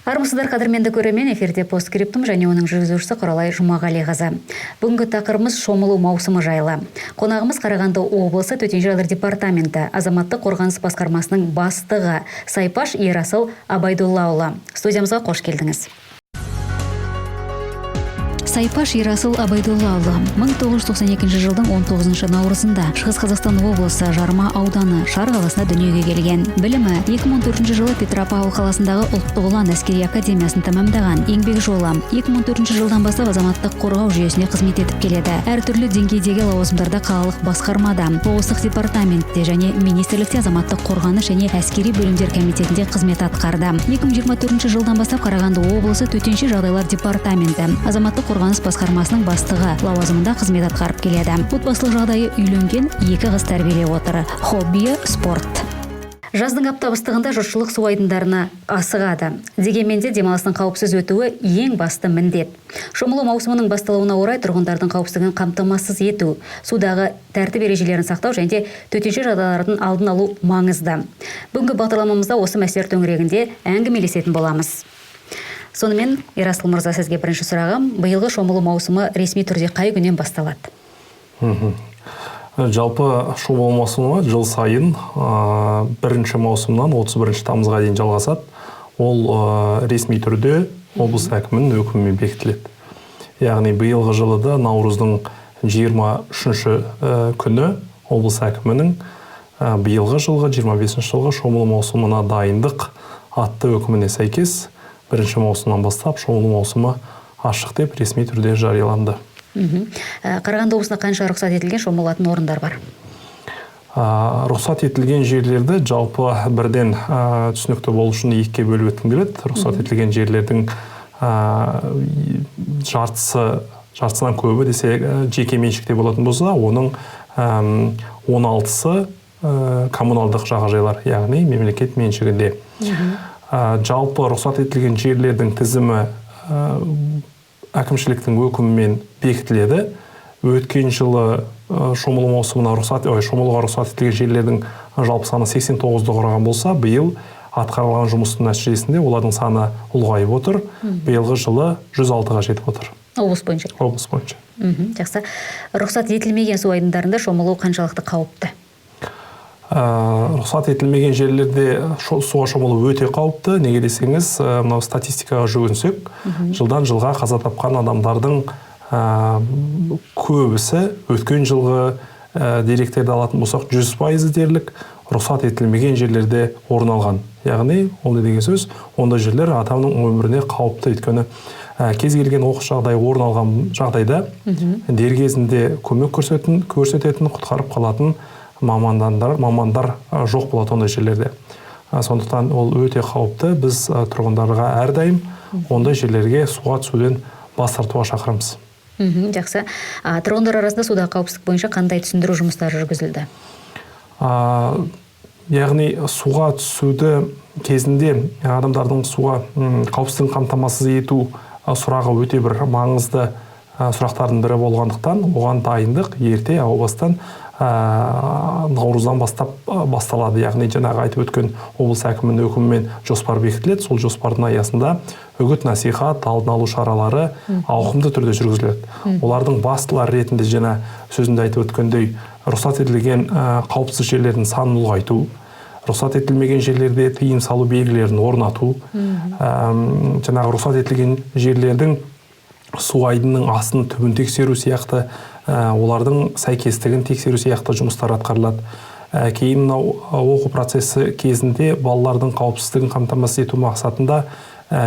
Армысыздар қадірменді көрермен, эфирде постскриптум және оның жүргізушісі Құралай Жұмағалиқызы. Бүгінгі тақырыбымыз шомылу маусымы жайлы. Қонағымыз Қарағанды облысы төтенше жағдайлар департаменті азаматтық қорғаныс басқармасының бастығы Сайпаш Ерасыл Абайдуллаұлы. Студиямызға қош келдіңіз. Сайпаш Ерасыл Абайдуллаұлы 1992 жылдың 19 наурызында Шығыс Қазақстан облысы Жарма ауданы Шар қаласына дүниеге келген. Білімі 2014 жылы Петропавл қаласындағы ұлттық ұлан әскери академиясын тәмамдаған. Еңбек жолы 2004 жылдан бастап азаматтық қорғау жүйесіне қызмет етіп келеді. Әртүрлі деңгейдегі лауазымдарда қалалық басқармада, облыстық департаментте және министрлікте азаматтық қорғаныс және әскери бөлімдер комитетінде қызмет атқарды. 2024 жылдан бастап Қарағанды облысы төтенше жағдайлар департаменті азаматтық қорғаныс басқармасының бастығы лауазымында қызмет атқарып келеді. Отбасылық жағдайы үйленген, 2 қыз тәрбиелеп отыр. Хоббиі спорт. Жаздың аптап ыстығында жұртшылық су айдындарына асығады. Дегенмен де демалыстың қауіпсіз өтуі ең басты міндет. Шомылу маусымының басталуына орай тұрғындардың қауіпсіздігін қамтамасыз ету, судағы тәртіп ережелерін сақтау және төтенше жағдайлардың алдын алу маңызды. Бүгінгі бағдарламамызда осы мәселелер төңірегінде әңгімелесетін боламыз. Сонымен, Ерасыл мырза, сізге бірінші сұрағым, биылғы шомылу маусымы ресми түрде қай күннен басталады? Жалпы шомылу маусымы жыл сайын 1 маусымнан 31 тамызға дейін жалғасады. Ол ресми түрде облыс әкімінің өкімімен бекітіледі. Яғни биылғы жылы да наурыздың 23 күні облыс әкімінің биылғы жылғы 25 жылғы шомылу маусымына дайындық атты өкіміне сәйкес 1 маусымнан бастап шомылу маусымы ашық деп ресми түрде жарияланды. Қарағанды облысында қанша рұқсат етілген шомылатын орындар бар? Рұқсат етілген жерлерді жалпы бірден түсінікті болу үшін 2-ге бөліп өткім келеді. Рұқсат етілген жерлердің жартысынан көбі десе жеке меншікте болатын болса, оның 16-сы коммуналдық жағажайлар, яғни мемлекет меншігінде. Жалпы рұқсат етілген жерлердің тізімі әкімшіліктің өкімімен бекітіледі. Өткен жылы шомылуға рұқсат етілген жерлердің жалпы саны 89-ды құраған болса, биыл атқарылған жұмыстың нәтижесінде олардың саны ұлғайып отыр. Биылғы жылы 106-ға жетіп отыр. Облыс бойынша. Облыс бойынша. Жақсы. Рұқсат етілмеген су айдындарында шомылу қаншалықты қауіпті? Рұқсат етілмеген жерлерде суға шомылу өте қауіпті. Неге десеңіз, статистикаға жүгінсек, жылдан жылға қаза тапқан адамдардың көбісі өткен жылғы деректерді алатын болсақ 100% дерлік рұқсат етілмеген жерлерде орын алған. Яғни, ол не деген сөз, онда жерлер адамның өміріне қауіпті. Өйткені кез келген оқыс жағдай орын алған жағдайда дер кезінде көмек көрсететін, құтқарып қалатын мамандар жоқ болады ондай жерлерде. Сондықтан ол өте қауіпті. Біз тұрғындарға әрдайым ондай жерлерге суға түсуден бас тартуға шақырамыз. Жақсы. Тұрғындар арасында судағы қауіпсіздік бойынша қандай түсіндіру жұмыстары жүргізілді? Яғни суға түсуді кезінде адамдардың суға қауіпсіздігін қамтамасыз ету сұрағы өте бір маңызды сұрақтардың бірі болғандықтан, оған дайындық ерте бастан наурыздан бастап басталады. Яғни жаңағы айтып өткен облыс әкімінің өкімімен жоспар бекітіледі. Сол жоспардың аясында үгіт насихат, алдын алу шаралары ауқымды түрде жүргізіледі. Олардың бастылары ретінде жаңа сөзінде айтып өткендей, рұқсат етілген қауіпсіз жерлердің санын ұлғайту, рұқсат етілмеген жерлерде тыйым салу белгілерін орнату, жаңағы рұқсат етілген жерлердің су айдынының астын түбін тексеру сияқты, олардың сәйкестігін тексеру сияқты жұмыстар атқарылады. Кейін оқу процесі кезінде балалардың қауіпсіздігін қамтамасыз ету мақсатында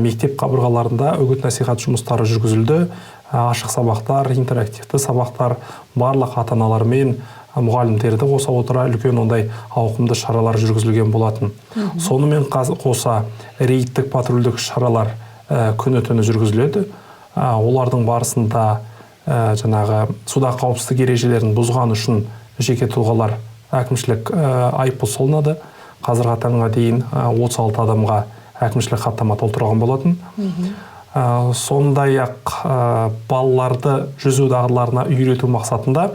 мектеп қабырғаларында үгіт насихат жұмыстары жүргізілді. Ашық сабақтар, интерактивті сабақтар, барлық ата-аналармен мұғалімдерді қоса отыра үлкен ондай ауқымды шаралар жүргізілген болатын. Сонымен қоса рейдтік патрульдік шаралар күні-түні жүргізіледі. Олардың барысында жаңағы суда қауіпсіздік ережелерін бұзған үшін жеке тұлғалар әкімшілік айыппұл салынады. Қазіргі таңға дейін 36 адамға әкімшілік хаттама толтырылған болатын. Сондай-ақ балаларды жүзу дағдыларына үйрету мақсатында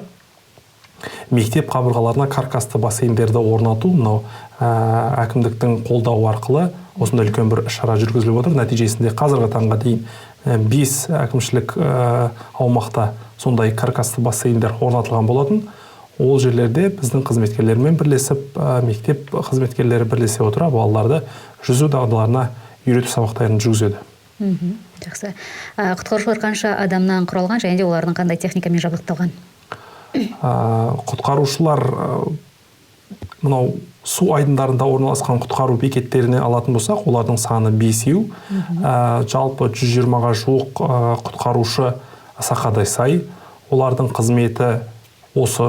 мектеп қабырғаларына каркасты бассейндерді орнату, әкімдіктің қолдауы арқылы осындай үлкен бір шара жүргізіліп отыр. Нәтижесінде қазіргі таңға дейін 5 әкімшілік аумақта сондай каркасты бассейндер орнатылған болатын. Ол жерлерде біздің қызметкерлермен бірлесіп, мектеп қызметкерлері бірлесе отыра балаларды жүзу дағдыларына үйрету сабақтарын жүргізеді. Жақсы. Құтқарушылар қанша адамнан құралған және де олардың қандай техникамен жабдықталған? Құтқарушылар мынау су айдындарында орналасқан құтқару бекеттеріне алатын болсақ, олардың саны 5-еу. Жалпы 120-ға жуық құтқарушы сақадай сай. Олардың қызметі осы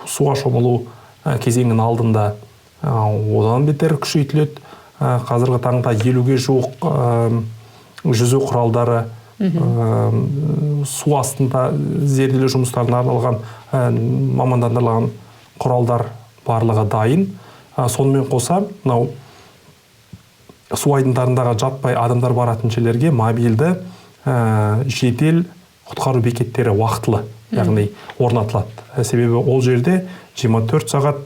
суға шомылу кезеңінің алдында одан бетер күшейтіледі. Қазіргі таңда 50-ге жуық жүзу құралдары, су астында зерделеу жұмыстарына арналған мамандандырылған құралдар барлығы дайын. Сонымен қоса, мынау су айдындарындағы жатпай адамдар баратын жерлерге мобильді жедел құтқару бекеттері уақытылы, яғни орнатылады. Себебі ол жерде 24 сағат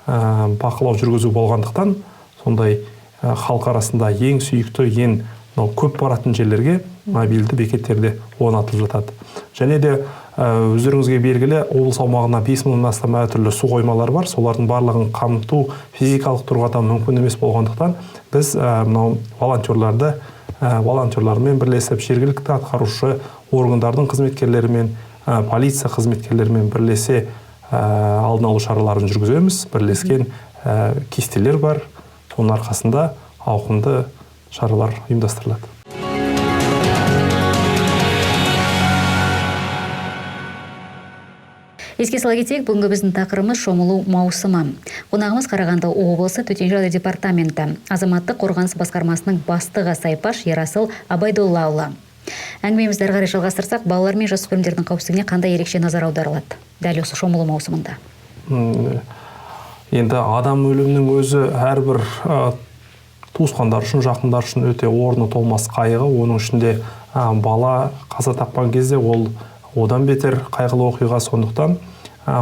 бақылау жүргізу болғандықтан, сондай халық арасында ең сүйікті, ең көп баратын жерлерге мобильді бекеттерде орнатылып жатады. Және де өздеріңізге белгілі, облыс аумағына 5000-нан астам әртүрлі су қоймалары бар. Солардың барлығын қамту физикалық тұрғыдан мүмкін емес болғандықтан, біз волонтерлармен бірлесіп, жергілікті атқарушы органдардың қызметкерлерімен, полиция қызметкерлерімен бірлесе алдын алу шараларын жүргіземіз. Бірлескен кестелер бар. Соның арқасында ауқымды шаралар ұйымдастырылады. Еске сала кетейік, бүгінгі біздің тақырыбымыз шомылу маусымы. Қонағымыз Қарағанды облысы төтенше жағдай департаменті азаматтық қорғаныс басқармасының бастығы Сайпаш Ерасыл Абайдоллаұлы. Әңгімемізді әрі қарай жалғастырсақ, балалар мен жасөспірімдердің қауіпсіздігіне қандай ерекше назар аударылады дәл осы шомылу маусымында? Енді адам өлімінің өзі әрбір туысқандар үшін, жақындар үшін өте орны толмас қайғы. Оның ішінде бала қаза тапқан кезде ол одан бетер қайғылы оқиға, сондықтан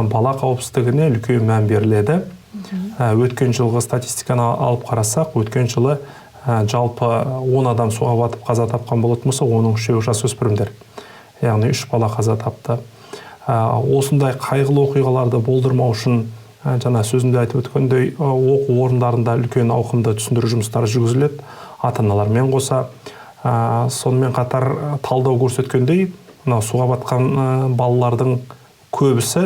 бала қауіпсіздігіне үлкен мән беріледі. Өткен жылғы статистиканы алып қарасақ, өткен жылы жалпы 10 адам суға батып қаза тапқан болатын болса, оның 3-еуі жасөспірімдер. Яғни 3 бала қаза тапты. Осындай қайғылы оқиғаларды болдырмау үшін жаңа сөзімде айтып өткендей, оқу орындарында үлкен ауқымды түсіндіру жұмыстары жүргізіледі, ата-аналармен қоса. Сонымен қатар талдау көрсеткендей, суға батқан балалардың көбісі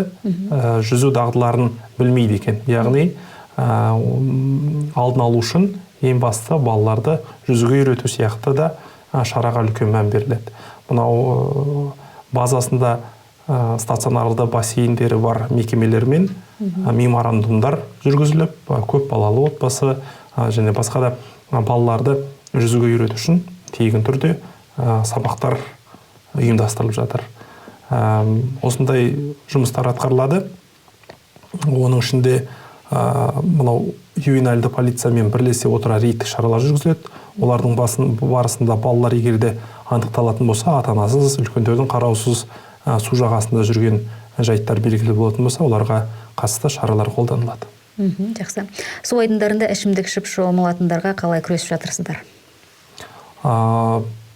жүзу дағдыларын білмейді екен. Яғни алдын алу үшін ең басты балаларды жүзуге үйрету сияқты да шараға үлкен мән беріледі. Мынау базасында стационарлы бассейндері бар мекемелермен меморандумдар жүргізіліп, көп балалы отбасы және басқа да балаларды жүзуге үйрету үшін тегін түрде сабақтар ұйымдастырылып жатыр. Осындай жұмыстар атқарылады. Оның ішінде мынау ювенальды полициямен бірлесе отыра рейдтік шаралар жүргізіледі. Олардың барысында балалар егерде анықталатын болса, ата-анасыз, үлкендердің қараусыз су жағасында жүрген жайттар белгілі болатын болса, оларға қатысты шаралар қолданылады. Жақсы. Су айдындарында ішімдік ішіп шомылатындарға қалай күресіп жатырсыздар?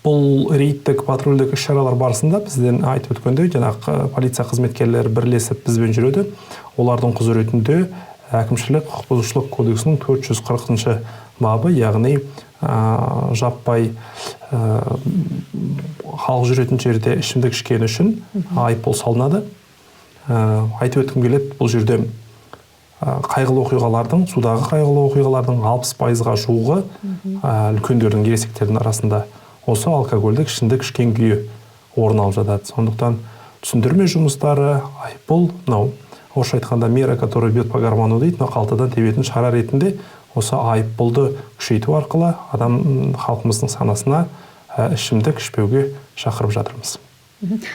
Бұл рейдтік патрульдік іс-шаралар барысында бізден айтып өткендей, жаңағы полиция қызметкерлері бірлесіп бізбен жүреді. Олардың құзыретінде әкімшілік құқық бұзушылық кодексінің 440 бабы, яғни жаппай халық жүретін жерде ішімдік ішкені үшін айыппұл салынады. Айтып өткім келеді, бұл жерде қайғылы оқиғалардың, судағы қайғылы оқиғалардың 60%-ға жуығы үлкендердің, ересектердің арасында осы алкогольдік ішімдік ішкен күйі орын алып жатады. Сондықтан түсіндірме жұмыстары, айыппұл, орысша айтқанда мера, которая бьет по гармону дейді, қалтадан тебетін шара ретінде осы айыппұлды күшейту арқылы халқымыздың санасына ішімдік ішпеуге шақырып жатырмыз.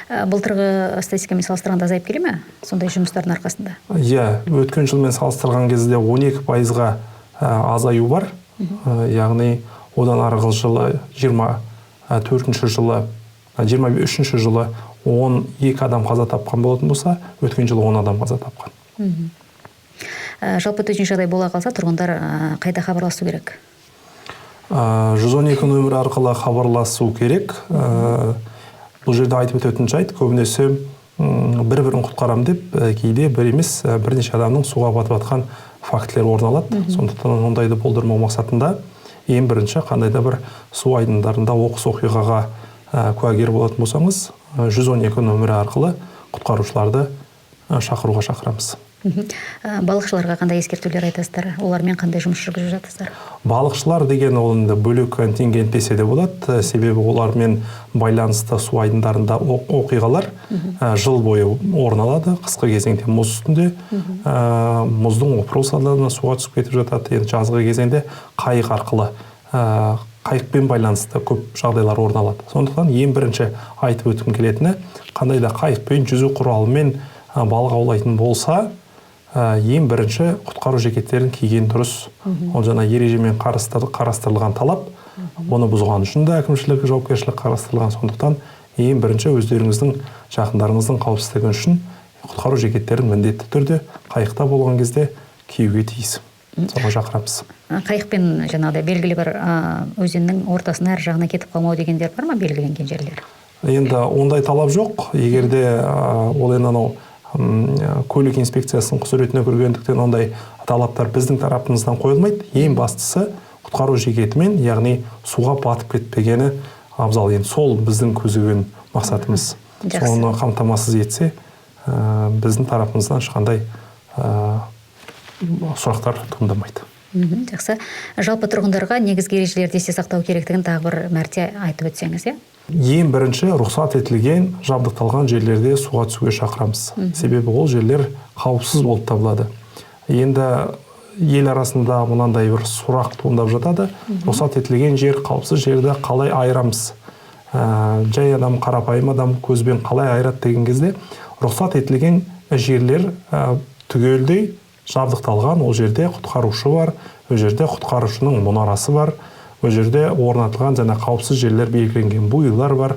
Былтырғы статистикамен салыстырғанда азайып келе ме сондай жұмыстардың арқасында? Өткен жылмен салыстырған кезде 12%-ға азаю бар. Яғни одан арғы жылы 23-ші жылы 12 адам қаза тапқан болатын болса, өткен жылы 10 адам қаза тапқан. Жалпы төтенше жағдай бола қалса, тұрғындар қайда хабарласу керек? 112 нөмірі арқылы хабарласу керек. Бұл жерде айтып өтетін жайт, көбінесе бір-бірін құтқарам деп, кейде бір емес бірнеше адамның суға батып жатқан фактілер орын алады. Сондықтан ондайды болдырмау мақсатында ең бірінші қандай да бір су айдындарында оқыс оқиғаға куәгер болатын болсаңыз, 112 нөмірі арқылы құтқарушыларды шақыруға шақырамыз. Балықшыларға қандай ескертулер айтасыздар? Олармен қандай жұмыс жүргізіп жатырсыздар? Балықшылар деген ол енді бөлек контингент десе де болады, себебі олармен байланысты су айдындарында оқиғалар жыл бойы орын алады. Қысқы кезеңде мұз үстінде мұздың опырылу салдарынан суға түсіп кетіп жатады. Енді жазғы кезеңде қайық арқылы қайықпен байланысты көп жағдайлар орын алады. Сондықтан ең бірінші айтып өткім келетіні, қандай да қайықпен жүзу құралымен балық аулайтын болса, ең бірінші құтқару жекеттерін киген дұрыс. Ол жаңа ережемен қарастырылған талап. Оны бұзған үшін де әкімшілік жауапкершілік қарастырылған. Сондықтан ең бірінші өздеріңіздің, жақындарыңыздың қауіпсіздігі үшін құтқару жекеттерін міндетті түрде қайықта болған кезде киюге тиіс. Соған шақырамыз. Қайықпен жаңағыдай белгілі бір өзеннің ортасына әр жағына кетіп қалмау дегендер бар ма, белгіленген жерлер? Енді ондай талап жоқ. Егерде ол енді көлік инспекциясының құзыретіне кіргендіктен ондай талаптар біздің тарапымыздан қойылмайды. Ең бастысы құтқару жекетімен, яғни суға батып кетпегені абзал. Енді сол біздің көздеген мақсатымыз. Соны қамтамасыз етсе, біздің тарапымыздан ешқандай сұрақтар туындамайды. Жақсы. Жалпы тұрғындарға негізгі ережелерді есте сақтау керектігін тағы бір мәрте айтып өтсеңіз, иә? Ең бірінші рұқсат етілген, жабдықталған жерлерде суға түсуге шақырамыз. Себебі ол жерлер қауіпсіз болып табылады. Енді ел арасында мынандай бір сұрақ туындап жатады. Рұқсат етілген жер, қауіпсіз жерді қалай айырамыз? Жай адам, қарапайым адам көзбен қалай айырады деген кезде, рұқсат етілген жерлер түгелдей жабдықталған. Ол жерде құтқарушы бар, ол жерде құтқарушының мұнарасы бар, ол жерде орнатылған және қауіпсіз жерлер белгіленген буйлар бар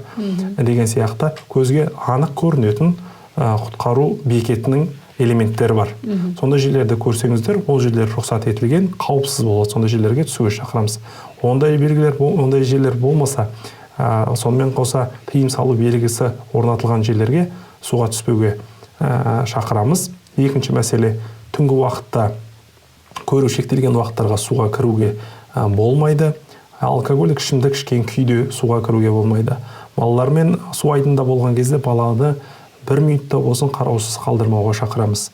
деген сияқты көзге анық көрінетін құтқару бекетінің элементтері бар. Сондай жерлерді көрсеңіздер, ол жерлер рұқсат етілген, қауіпсіз болады. Сондай жерлерге түсуге шақырамыз. Ондай белгілер, ондай жерлер болмаса, сонымен қоса тыйым салу белгісі орнатылған жерлерге суға түспеуге шақырамыз. Екінші мәселе, түнгі уақытта көру шектелген уақыттарға суға кіруге болмайды. Алкогольдік ішімдік ішкен күйде суға кіруге болмайды. Балалармен су айдында болған кезде баланы 1 минутта болсын қараусыз қалдырмауға шақырамыз.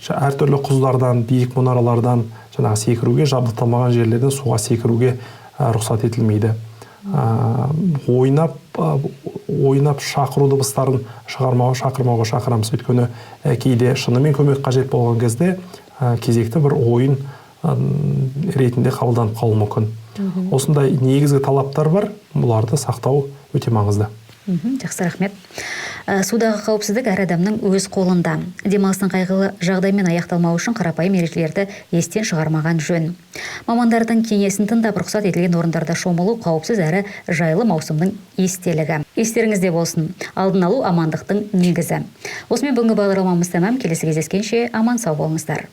Әртүрлі құздардан, биік мұнаралардан жаңағы секіруге, жабдықталмаған жерлерден суға секіруге рұқсат етілмейді. Ойнап шақыру дыбыстарын шақырмауға шақырамыз. Өйткені кейде шынымен көмек қажет болған кезде кезекті бір ойын ретінде қабылданып қалуы мүмкін. Осындай негізгі талаптар бар, бұларды сақтау өте маңызды. Жақсы, рахмет. Судағы қауіпсіздік әр адамның өз қолында. Демалыстың қайғылы жағдаймен аяқталмау үшін қарапайым ережелерді естен шығармаған жөн. Мамандардың кеңесін тыңдап, рұқсат етілген орындарда шомылу қауіпсіз әрі жайлы маусымның естелігі. Естеріңізде болсын, алдын алу амандықтың негізі. Осымен бүгінгі бағдарламамыз тәмам. Келесі кездескенше аман сау болыңыздар.